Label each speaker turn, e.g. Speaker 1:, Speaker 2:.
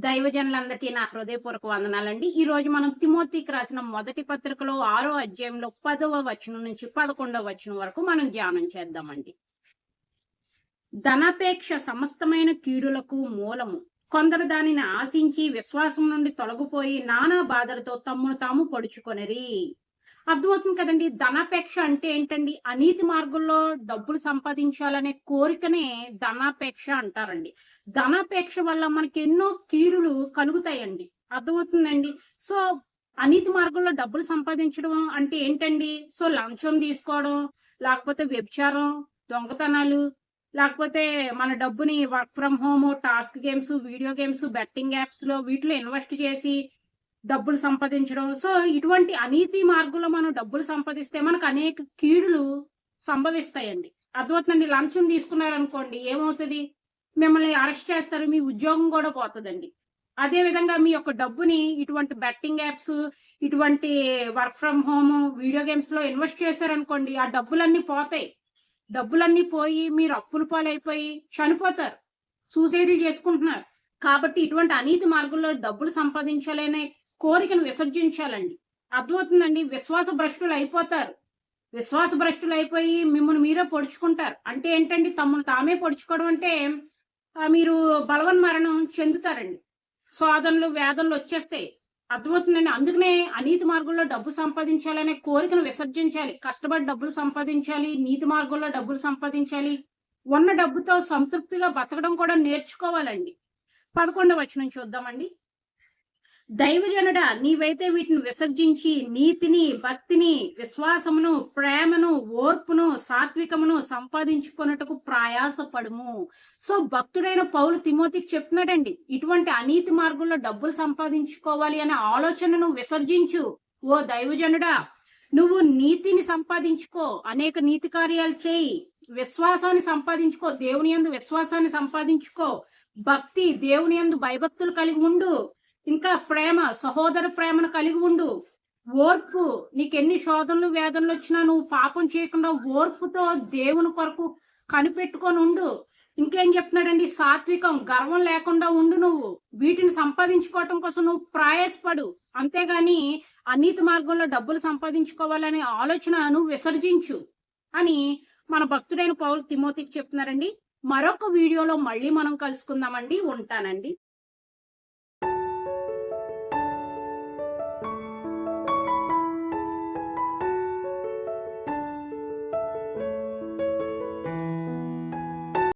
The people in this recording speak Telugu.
Speaker 1: దైవజనులందరికీ నా హృదయపూర్వక వందనాలండి. ఈ రోజు మనం తిమోతికి రాసిన మొదటి పత్రికలో 6వ అధ్యాయంలో 10వ వచనం నుంచి 11వ వచనం వరకు మనం ధ్యానం చేద్దామండి. ధనాపేక్ష సమస్తమైన కీడులకు మూలము. కొందరు దానిని ఆశించి విశ్వాసం నుండి తొలగిపోయి నానా బాధలతో తమ్మును తాము పొడుచుకొనిరి. అర్థమవుతుంది కదండి. ధనాపేక్ష అంటే ఏంటండి? అనీతి మార్గంలో డబ్బులు సంపాదించాలనే కోరికనే ధనాపేక్ష అంటారండి. ధనాపేక్ష వల్ల మనకి ఎన్నో కీడులు కలుగుతాయండి. అర్థమవుతుందండి. సో అనీతి మార్గంలో డబ్బులు సంపాదించడం అంటే ఏంటండి? సో లంచం తీసుకోవడం, లేకపోతే వ్యభిచారం, దొంగతనాలు, లేకపోతే మన డబ్బుని work from home, task games, video games, betting apps లో వీటిలో ఇన్వెస్ట్ చేసి డబ్బులు సంపాదించడం. సో ఇటువంటి అనీతి మార్గంలో మనం డబ్బులు సంపాదిస్తే మనకు అనేక కీడులు సంభవిస్తాయండి. అర్థమవుతుందండి. లంచం తీసుకున్నారనుకోండి, ఏమవుతుంది? మిమ్మల్ని అరెస్ట్ చేస్తారు, మీ ఉద్యోగం కూడా పోతుందండి. అదే విధంగా మీ యొక్క డబ్బుని ఇటువంటి బెట్టింగ్ యాప్స్, ఇటువంటి work from home, video games లో ఇన్వెస్ట్ చేశారనుకోండి, ఆ డబ్బులన్నీ పోతాయి. డబ్బులన్నీ పోయి మీరు అప్పుల పాలైపోయి చనిపోతారు, సూసైడ్ చేసుకుంటున్నారు. కాబట్టి ఇటువంటి అనీతి మార్గంలో డబ్బులు సంపాదించాలనే కోరికను విసర్జించాలండి. అర్థమవుతుందండి. విశ్వాస భ్రష్టులు అయిపోతారు. విశ్వాస భ్రష్టులు అయిపోయి మిమ్మల్ని మీరే పొడుచుకుంటారు. అంటే ఏంటండి? తమను తామే పొడుచుకోవడం అంటే మీరు బలవన్మరణం చెందుతారండి. శోధనలు, వేదనలు వచ్చేస్తాయి. అర్థమవుతుందండి. అందుకనే అనీతి మార్గంలో డబ్బు సంపాదించాలనే కోరికను విసర్జించాలి. కష్టపడి డబ్బులు సంపాదించాలి, నీతి మార్గంలో డబ్బులు సంపాదించాలి. ఉన్న డబ్బుతో సంతృప్తిగా బతకడం కూడా నేర్చుకోవాలండి. 11వ వచనం చూద్దామండి. దైవజనుడా, నీవైతే వీటిని విసర్జించి నీతిని, భక్తిని, విశ్వాసమును, ప్రేమను, ఓర్పును, సాత్వికమును సంపాదించుకొనుటకు ప్రయాసపడుము. సో భక్తుడైన పౌలు తిమోతికి చెప్తున్నాడండి, ఇటువంటి అనీతి మార్గంలో డబ్బులు సంపాదించుకోవాలి అనే ఆలోచనను విసర్జించు. ఓ దైవజనుడా, నువ్వు నీతిని సంపాదించుకో, అనేక నీతి కార్యాలు చేయి. విశ్వాసాన్ని సంపాదించుకో, దేవుని యందు విశ్వాసాన్ని సంపాదించుకో. భక్తి, దేవుని యందు భయభక్తులు కలిగి ఉండు. ఇంకా ప్రేమ, సహోదర ప్రేమను కలిగి ఉండు. ఓర్పు, నీకెన్ని శోధనలు, వేదనలు వచ్చినా నువ్వు పాపం చేయకుండా ఓర్పుతో దేవుని కొరకు కనిపెట్టుకొని ఉండు. ఇంకేం చెప్తున్నాడండి? సాత్వికం, గర్వం లేకుండా ఉండు. నువ్వు వీటిని సంపాదించుకోవటం కోసం నువ్వు ప్రయాసపడు. అంతేగాని అనీతి మార్గంలో డబ్బులు సంపాదించుకోవాలనే ఆలోచన నువ్వు విసర్జించు అని మన భక్తుడైన పౌలు తిమోతికి చెప్తున్నారండి. మరొక వీడియోలో మళ్ళీ మనం కలుసుకుందామండి. ఉంటానండి.